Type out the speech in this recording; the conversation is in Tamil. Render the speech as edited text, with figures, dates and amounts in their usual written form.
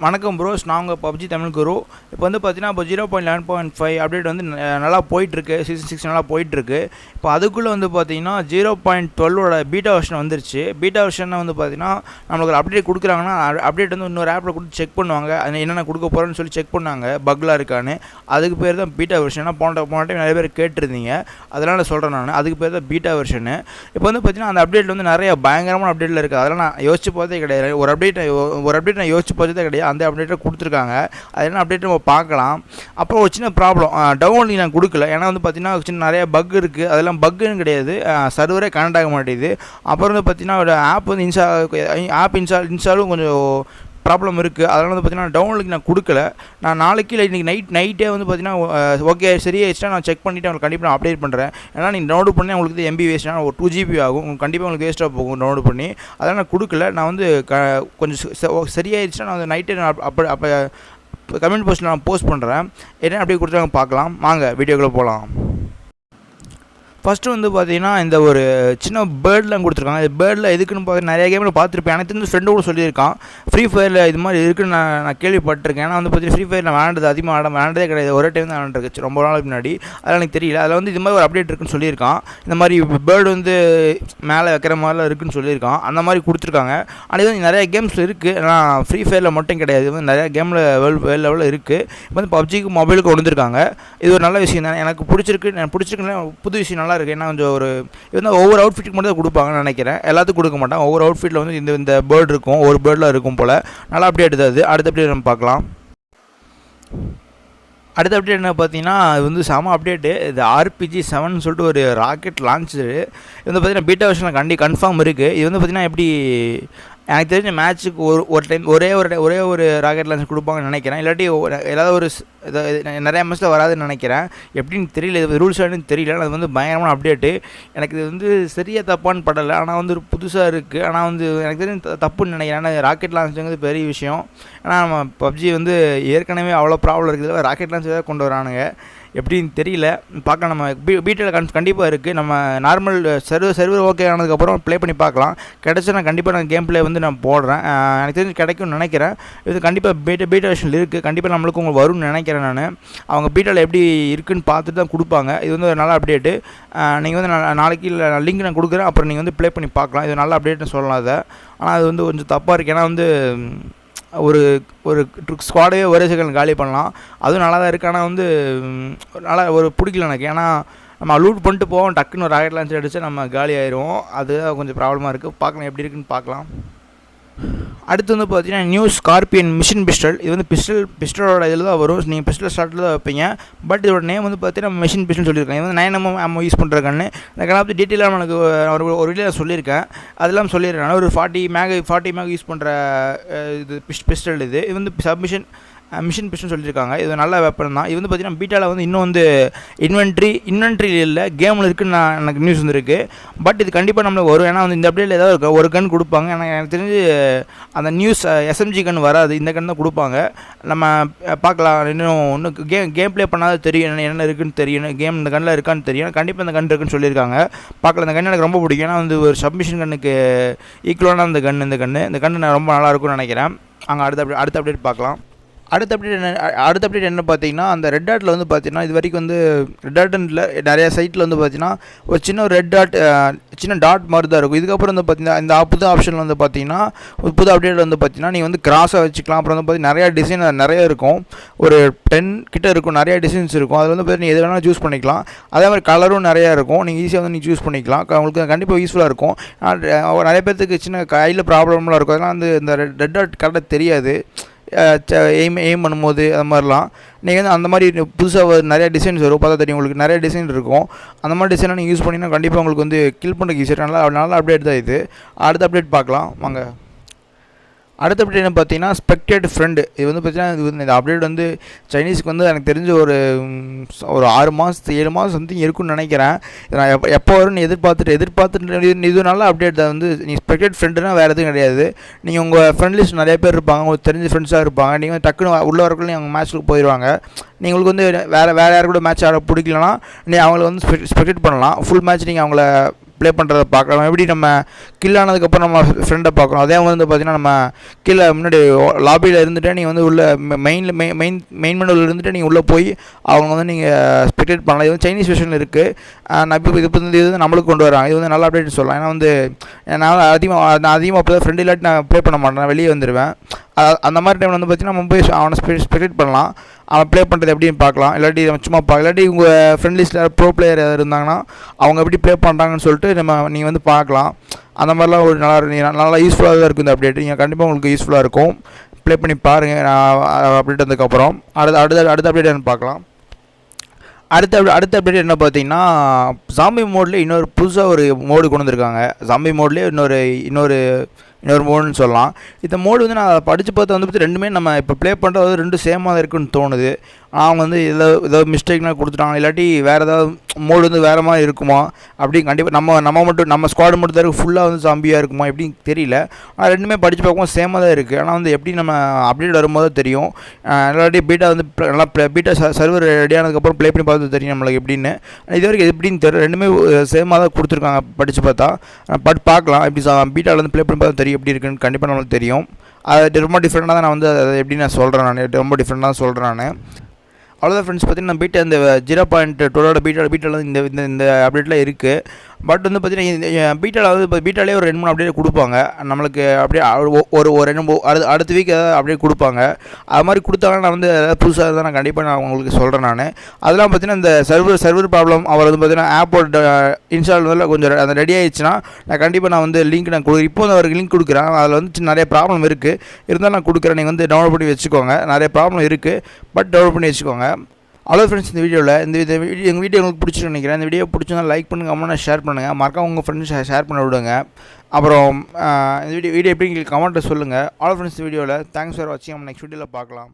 வணக்கம் ப்ரோஸ், நான் உங்கள் பப்ஜி தமிழ் குரு. இப்போ வந்து பார்த்தீங்கன்னா இப்போ 0.11.5 அப்டேட் வந்து நல்லா போயிட்டுருக்கு. சீசன் 6 நல்லா போயிட்டுருக்கு. இப்போ அதுக்குள்ளே வந்து பார்த்தீங்கன்னா 0.12ஓட பீட்டா வெர்ஷன் வந்துருச்சு. பீட்டா வெர்ஷனை வந்து பார்த்தீங்கன்னா நம்மளுக்கு ஒரு அப்டேட் கொடுக்குறாங்கன்னா அப்டேட் வந்து இன்னொரு ஆப்பில் கொடுத்து செக் பண்ணுவாங்க. அது என்னென்ன கொடுக்க போகிறேன்னு சொல்லி செக் பண்ணாங்க, பக்லாம் இருக்கான்னு. அதுக்கு பேர் தான் பீட்டா வெர்ஷனாக போன டைம் நிறைய பேர் கேட்டிருந்தீங்க, அதெல்லாம் நான் சொல்கிறேன். நான் அதுக்கு பேர் தான் பீட்டா வெர்ஷனு. இப்போ வந்து பார்த்தீங்கன்னா அந்த அப்டேட்டில் வந்து நிறைய பயங்கரமான அப்டேட்டில் இருக்குது. அதெல்லாம் நான் யோசிச்சு பார்த்ததே கிடையாது. ஒரு அப்டேட் நான் யோசிச்சு பார்த்ததே கிடையாது. அந்த அப்டேட்டை கொடுத்துருக்காங்க. அது என்ன அப்டேட் நம்ம பார்க்கலாம். அப்புறம் ஒரு சின்ன ப்ராப்ளம், டவுன்லோட் நான் கொடுக்கல. ஏன்னா வந்து பார்த்தீங்கன்னா சின்ன நிறைய பக் இருக்குது. அதெல்லாம் பக்குன்னு கிடையாது, சர்வரே கனெக்ட் ஆக மாட்டேங்குது. அப்புறம் வந்து பார்த்தீங்கன்னா ஒரு ஆப் வந்து இன்ஸ்டாலும் கொஞ்சம் ப்ராப்ளம் இருக்குது. அதனால் வந்து பார்த்தீங்கன்னா டவுன்லோடுக்கு நான் கொடுக்கல. நான் நாளைக்கு இல்லை இன்றைக்கி நைட்டே வந்து பார்த்தீங்கன்னா ஓகே சரியாயிடுச்சுன்னா நான் செக் பண்ணிவிட்டு உங்களுக்கு கண்டிப்பாக நான் அப்டேட் பண்ணுறேன். ஏன்னா நீங்கள் டவுன்லோட் பண்ணி உங்களுக்கு எம்பி வேஸ்ட்னா ஒரு 2 GB ஆகும். உங்களுக்கு கண்டிப்பாக உங்களுக்கு வேஸ்ட்டாக போகும் டவுன்லோட் பண்ணி. அதெல்லாம் நான் கொடுக்கல. நான் வந்து கொஞ்சம் சரியாயிடுச்சுன்னா நான் வந்து நைட்டே நான் அப்போ கமெண்ட் போஸ்ட்டில் நான் போஸ்ட் பண்ணுறேன். என்ன அப்படியே கொடுத்தாங்க பார்க்கலாம். வாங்க வீடியோக்குள்ளே போகலாம். ஃபஸ்ட்டு வந்து பார்த்தீங்கன்னா இந்த ஒரு சின்ன பேர்ட்லாம் கொடுத்துருக்காங்க. இது பேர்டில் எதுக்குன்னு பார்த்து நிறைய கேமில் பார்த்துருப்பேன். எனக்கு தெரிஞ்ச ஃப்ரெண்டு கூட சொல்லியிருக்கான், ஃப்ரீ ஃபயரில் இது மாதிரி இருக்குன்னு நான் கேள்விப்பட்டிருக்கேன். ஏன்னா வந்து பார்த்தீங்கன்னா ஃப்ரீ ஃபயர் நான் விளையாண்டது அதிகமாக விளையாண்டதே கிடையாது. ஒரே டைம் தான் விளையாண்டுருக்கு ரொம்ப நாளுக்கு முன்னாடி. அதெல்லாம் எனக்கு தெரியல. அதில் வந்து இது மாதிரி ஒரு அப்டேட் இருக்குன்னு சொல்லியிருக்கான். இந்த மாதிரி பேர்டு வந்து மேலே வைக்கிற மாதிரிலாம் இருக்குன்னு சொல்லியிருக்கான். அந்த மாதிரி கொடுத்துருக்காங்க. ஆனால் இது வந்து நிறைய கேம்ஸ் இருக்குது. ஆனால் ஃப்ரீ ஃபயரில் மட்டும் கிடையாது. இது வந்து நிறையா கேமில் வேர்ல்டு லெவலில் இருக்குது. இப்போ வந்து பப்ஜிக்கு மொபைலுக்கு கொண்டு வந்திருக்காங்க. இது ஒரு நல்ல விஷயம் தான். எனக்கு பிடிச்சிருக்குன்னு புது விஷயம் நல்லா இருக்குது. ஏன்னா கொஞ்சம் ஒரு இது வந்து ஒவ்வொரு அவுட்ஃபிட்டுக்கு மட்டும் தான் கொடுப்பாங்கன்னு நினைக்கிறேன். எல்லாத்துக்கும் கொடுக்க மாட்டாங்க. ஒவ்வொரு அவுட்ஃபிட்டில் வந்து இந்த பேர்டு இருக்கும், ஒரு பேர்டில் இருக்கும் போல். நல்லா அப்டேட் தான் அது. அடுத்த அப்டேட் நம்ம பார்க்கலாம். அடுத்த அப்டேட் என்ன பார்த்தீங்கன்னா, இது வந்து செம அப்டேட்டு. இது RPG-7 சொல்லிட்டு ஒரு ராக்கெட் லான்ச்சு. இது வந்து பார்த்தீங்கன்னா பீட்டா வெர்ஷனில் கன்ஃபார்ம் இருக்குது. இது வந்து பார்த்தீங்கன்னா எப்படி எனக்கு தெரிஞ்ச மேட்ச்சுக்கு ஒரு டைம் ஒரே ஒரு ராக்கெட் லான்ச் கொடுப்பாங்கன்னு நினைக்கிறேன். இல்லாட்டி ஏதாவது ஒரு நிறையா மேட்ச்சில் வராதுன்னு நினைக்கிறேன். எப்படின்னு தெரியல, இது ரூல்ஸ் ஆடுன்னு தெரியல. அது வந்து பயங்கரமான அப்டேட்டு. எனக்கு இது வந்து சரியாக தப்பான்னு படலை. ஆனால் வந்து ஒரு புதுசாக இருக்குது. ஆனால் வந்து எனக்கு தெரிஞ்ச தப்புன்னு நினைக்கிறேன். ஏன்னா ராக்கெட் லான்ச்சுங்கிறது பெரிய விஷயம். ஏன்னா நம்ம பப்ஜி வந்து ஏற்கனவே அவ்வளோ ப்ராப்ளம் இருக்குது. ராக்கெட் லான்ச் ஏதாவது கொண்டு வரானுங்க, எப்படின்னு தெரியல. பார்க்க நம்ம பீட்டில் கண்டிப்பாக இருக்குது. நம்ம நார்மல் சர்வர் ஓகே ஆனதுக்கப்புறம் ப்ளே பண்ணி பார்க்கலாம். கிடச்சா நான் கண்டிப்பாக நான் கேம் ப்ளே வந்து நான் போடுறேன். எனக்கு தெரிஞ்சு கிடைக்கும்னு நினைக்கிறேன். இது கண்டிப்பாக பீட்டா வெர்ஷனில் இருக்குது. கண்டிப்பாக நம்மளுக்கு உங்களுக்கு வரும்னு நினைக்கிறேன். நான் அவங்க பீட்டாவில் எப்படி இருக்குதுன்னு பார்த்துட்டு தான் கொடுப்பாங்க. இது வந்து ஒரு நல்ல அப்டேட்டு. நீங்கள் வந்து நாளைக்கு இல்லை லிங்க் நான் கொடுக்குறேன். அப்புறம் நீங்கள் வந்து ப்ளே பண்ணி பார்க்கலாம். இது நல்ல அப்டேட்னு சொல்லலாம் அதை. ஆனால் அது வந்து கொஞ்சம் தப்பாக இருக்குது. ஏன்னா வந்து ஒரு ஸ்குவாடே ஒரே செகண்ட் காலி பண்ணலாம். அதுவும் நல்லா தான் இருக்குது. ஆனால் வந்து நல்லா பிடிக்கல எனக்கு. ஏன்னா நம்ம லூட் பண்ணிட்டு போவோம், டக்குன்னு ஒரு ராக்கெட் லான்ச் அடித்து நம்ம காலி ஆயிடுவோம். அது கொஞ்சம் ப்ராப்ளமாக இருக்குது. பார்க்கலாம் எப்படி இருக்குன்னு பார்க்கலாம். அடுத்து வந்து பார்த்தீங்கன்னா நியூ ஸ்கார்பியன் மிஷின் பிஸ்டல். இது வந்து பிஸ்டலோட இதில் தான் வரும். நீங்கள் பிஸ்டல் ஸ்டார்ட்டில் தான் வைப்பீங்க. பட் இதோட நேம் வந்து பார்த்தீங்கன்னா மிஷின் பிஸ்டல் சொல்லியிருக்காங்க. இது வந்து 9mm யூஸ் பண்ணுறதுக்கான இந்த கணக்கு டீட்டெயிலாக எனக்கு ஒரு வீடியோ சொல்லியிருக்கேன். அதெல்லாம் சொல்லியிருக்கேன். ஒரு 40 மேக் யூஸ் பண்ணுற இது பிஸ்டல். இது வந்து மிஷின் பிஸ்டல் சொல்லியிருக்காங்க. இது நல்ல வெப்பன் தான். இது வந்து பார்த்தீங்கன்னா பீட்டாவில் வந்து இன்னும் வந்து இன்வென்ட்ரி இல்லை, கேமில் இருக்குன்னு எனக்கு நியூஸ் வந்துருக்கு. பட் இது கண்டிப்பாக நம்மளுக்கு வரும். ஏன்னா வந்து இந்த அப்டேட்டில் ஏதாவது ஒரு கன் கொடுப்பாங்க. எனக்கு தெரிஞ்சு அந்த நியூஸ் SMG கன் வராது, இந்த கன் தான் கொடுப்பாங்க. நம்ம பார்க்கலாம். இன்னும் கேம் ப்ளே பண்ணாத தெரியும் என்ன இருக்குன்னு தெரியும். இந்த கண்ணில் இருக்கான்னு தெரியும். கண்டிப்பாக இந்த கன் இருக்குன்னு சொல்லியிருக்காங்க. பார்க்கலாம். இந்த கன் எனக்கு ரொம்ப பிடிக்கும். ஏன்னா வந்து ஒரு சப்மிஷன் கன்னுக்கு ஈக்குவலான இந்த கன்று நான் ரொம்ப நல்லாயிருக்கும்னு நினைக்கிறேன். அங்கே அடுத்த அப்டேட் பார்க்கலாம். அடுத்த அப்டேட் என்ன பார்த்தீங்கன்னா, அந்த ரெட் டாட்டில் வந்து பார்த்தீங்கன்னா இது வரைக்கும் வந்து ரெட் டாட்டில் நிறையா சைட்டில் வந்து பார்த்தீங்கன்னா ஒரு சின்ன ரெட் டாட் சின்ன டாட் மாதிரி தான் இருக்கும். இதுக்கப்புறம் வந்து பார்த்தீங்கன்னா இந்த புது ஆப்ஷனில் வந்து பார்த்தீங்கன்னா ஒரு புது அப்டேட் வந்து பார்த்தீங்கன்னா நீங்கள் வந்து கிராஸாக வச்சுக்கலாம். அப்புறம் வந்து பார்த்தீங்கன்னா நிறையா டிசைன் நிறைய இருக்கும். ஒரு 10 கிட்ட இருக்கும். நிறையா டிசைன்ஸ் இருக்கும். அதில் வந்து பார்த்தீங்கன்னா எது வேணாலும் சூஸ் பண்ணிக்கலாம். அதே மாதிரி கலரும் நிறையா இருக்கும். நீங்கள் ஈஸியாக வந்து சூஸ் பண்ணிக்கலாம். உங்களுக்கு கண்டிப்பாக யூஸ்ஃபுல்லாக இருக்கும். நிறைய பேர்த்துக்கு சின்ன கையில் ப்ராப்ளம்லாம் இருக்கும். அதெல்லாம் வந்து இந்த ரெட் டாட் கரெக்டாக தெரியாது எய்ம் பண்ணும்போது. அது மாதிரிலாம் நீங்கள் வந்து அந்த மாதிரி புதுசாக நிறையா டிசைன்ஸ் வரும். பார்த்தா தெரியும் உங்களுக்கு நிறைய டிசைன் இருக்கும். அந்த மாதிரி டிசைனை நீங்கள் யூஸ் பண்ணிங்கன்னா கண்டிப்பாக உங்களுக்கு வந்து கில் பண்ணுறதுக்கு ஈஸியாக நல்ல அப்டேட் தான் இது. அடுத்த அப்டேட் பார்க்கலாம் வாங்க. அடுத்த அப்டேட் என்ன பார்த்தீங்கன்னா ஸ்பெக்டேட் ஃப்ரெண்டு. இது வந்து பார்த்தீங்கன்னா இந்த அப்டேட் வந்து சைனீஸ்க்கு வந்து எனக்கு தெரிஞ்ச ஒரு 6 மாதம் 7 மாதம் சம்திங் இருக்குன்னு நினைக்கிறேன். நான் எப்போ வரும்னு எதிர்பார்த்துட்டு இது நல்ல அப்டேட் தான். வந்து நீங்கள் ஸ்பெக்டேட் ஃப்ரெண்டுனா வேறு எதுவும் கிடையாது. நீங்கள் உங்கள் ஃப்ரெண்ட் லிஸ்ட் நிறைய பேர் இருப்பாங்க, உங்களுக்கு தெரிஞ்ச ஃப்ரெண்ட்ஸாக இருப்பாங்க. நீங்கள் டக்குன்னு உள்ள வரக்குள்ள அவங்க மேட்ச்சுக்கு போயிடுவாங்க. உங்களுக்கு வந்து வேறு யார் கூட மேட்ச் ஆட பிடிக்கலனா நீங்கள் அவங்கள வந்து ஸ்பெக்டேட் பண்ணலாம். ஃபுல் மேட்ச் நீங்கள் அவங்கள ப்ளே பண்ணுறத பார்க்கலாம். எப்படி நம்ம கில் ஆனதுக்கப்புறம் நம்ம ஃப்ரெண்டை பார்க்குறோம், அதே வந்து பார்த்திங்கன்னா நம்ம கீழே முன்னாடி லாபியில் இருந்துகிட்டே நீங்கள் வந்து உள்ள மெயின் மெனுவில் இருந்துட்டு நீங்கள் உள்ளே போய் அவங்க வந்து நீங்கள் ஸ்பெக்டேட் பண்ணலாம். இது வந்து சைனீஸ் வெர்ஷனில் இருக்குது. நான் இப்போ இது வந்து நம்மளுக்கு கொண்டு வராங்க. இது வந்து நல்ல அப்டேட் சொல்லலாம். ஏன்னா வந்து நான் அதிகமாக அப்போ தான் ஃப்ரெண்ட் இல்லாட்டி நான் ப்ளே பண்ண மாட்டேன், வெளியே வந்துடுவேன். அந்த மாதிரி டைமில் வந்து பார்த்திங்கன்னா நம்ம போய் அவனை ஸ்பெக்டேட் பண்ணலாம், அவன் ப்ளே பண்ணுறது எப்படின்னு பார்க்கலாம். இல்லாட்டி நம்ம சும்மா இல்லாட்டி உங்கள் ஃப்ரெண்ட் லிஸ்ட்டில் ப்ரோ பிளேயர் யாராவது இருந்தாங்கன்னா அவங்க எப்படி ப்ளே பண்ணுறாங்கன்னு சொல்லிட்டு நீங்கள் வந்து பார்க்கலாம். அந்த மாதிரிலாம் ஒரு நல்லா யூஸ்ஃபுல்லாக தான் இருக்கும் இந்த அப்டேட். நீங்கள் கண்டிப்பாக உங்களுக்கு யூஸ்ஃபுல்லாக இருக்கும். ப்ளே பண்ணி பாருங்கள். அப்டேட் வந்ததுக்கப்புறம் அடுத்த அப்டேட் என்ன பார்க்கலாம். அடுத்த அப்டேட் என்ன பார்த்தீங்கன்னா, ஜாம்பி மோட்லேயே இன்னொரு புதுசாக ஒரு மோடு கொண்டு வந்திருக்காங்க. ஜாம்பி மோட்லேயே இன்னொரு மோடுன்னு சொல்லலாம். இந்த மோடு வந்து நான் படித்து பார்த்தா வந்து ரெண்டுமே நம்ம இப்போ ப்ளே பண்ணுறது ரெண்டும் சேமாக தான் இருக்குன்னு தோணுது. அவங்க வந்து ஏதோ மிஸ்டேக்னால் கொடுத்துட்டாங்க, இல்லாட்டி வேறு ஏதாவது மோடு வந்து வேறு மாதிரி இருக்குமா அப்படின்னு கண்டிப்பாக நம்ம ஸ்குவாடு மட்டும் தான் இருக்குது, ஃபுல்லாக வந்து ஜாம்பியாக இருக்குமா எப்படின்னு தெரியல. ஆனால் ரெண்டுமே படித்து பார்க்கும்போது சேமாக தான் இருக்குது. ஆனால் வந்து எப்படி நம்ம அப்டேட் வரும்போது தெரியும். இல்லாட்டி பீட்டா வந்து நல்லா பீட்டா சர்வர் ரெடியானதுக்கப்புறம் ப்ளே பண்ணி பார்த்து தெரியும் நம்மளுக்கு எப்படின்னு. இது வரைக்கும் எப்படின்னு தெரியல, ரெண்டுமே சேமாக தான் கொடுத்துருக்காங்க. படித்து பார்த்தா பார்க்கலாம். எப்படி பீட்டாவில் வந்து ப்ளே பண்ணி பார்த்தா தெரியும் எப்படி இருக்குன்னு கண்டிப்பாக நம்மளுக்கு தெரியும். அது ரொம்ப டிஃப்ரெண்ட்டாக தான் நான் வந்து அதை எப்படி நான் சொல்கிறேன், ரொம்ப டிஃப்ரெண்ட்டாக தான் சொல்கிறேன் நான். அவ்வளோதான் ஃப்ரெண்ட்ஸ். பார்த்தீங்கன்னா பீட்டா இந்த 0.2 பீட்டாவில் இந்த அப்டேட்டில் இருக்குது. பட் வந்து பார்த்தீங்கன்னா பீட்டாவில் வந்து இப்போ பீட்டாலே ஒரு 2-3 அப்டேட் கொடுப்பாங்க நம்மளுக்கு. அப்படியே அடுத்த வீக் ஏதாவது அப்டேட் கொடுப்பாங்க. அது மாதிரி கொடுத்தாங்கன்னா நான் வந்து ஏதாவது புதுசாக தான் நான் கண்டிப்பாக உங்களுக்கு சொல்கிறேன். அதெல்லாம் பார்த்தீங்கன்னா இந்த சர்வர் ப்ராப்ளம் அவர் வந்து பார்த்தீங்கன்னா ஆப்போட இன்ஸ்டால் வந்து கொஞ்சம் அந்த ரெடி ஆகிடுச்சுன்னா நான் கண்டிப்பாக வந்து லிங்க் நான் இப்போ வந்து அவருக்கு லிங்க் கொடுக்குறேன். அதில் வந்து நிறைய ப்ராப்ளம் இருக்குது, இருந்தாலும் நான் கொடுக்குறேன். நீங்கள் வந்து டவுன்லோட் பண்ணி வச்சுக்கோங்க. நிறைய ப்ராப்ளம் இருக்குது, பட் டவுன்லோட் பண்ணி வச்சுக்கோங்க. அவ்வளோ ஃப்ரெண்ட்ஸ், இந்த வீடியோவில் எங்கள் வீடியோ உங்களுக்கு பிடிச்சிருன்னு நினைக்கிறேன். இந்த வீடியோ பிடிச்சிருந்தா லைக் பண்ணுங்கள், கமெண்ட் ஷேர் பண்ணுங்கள், மறக்காம உங்கள் ஃப்ரெண்ட்ஸ் ஷேர் பண்ண விடுங்க. அப்புறம் இந்த வீடியோ எப்படி எங்களுக்கு கமெண்ட்டை சொல்லுங்கள். அவ்வளோ ஃப்ரெண்ட்ஸ், இந்த வீடியோவில் தேங்க்ஸ் ஃபார் வாட்சிங். நம்ம நெக்ஸ்ட் வீடியோவில் பார்க்கலாம்.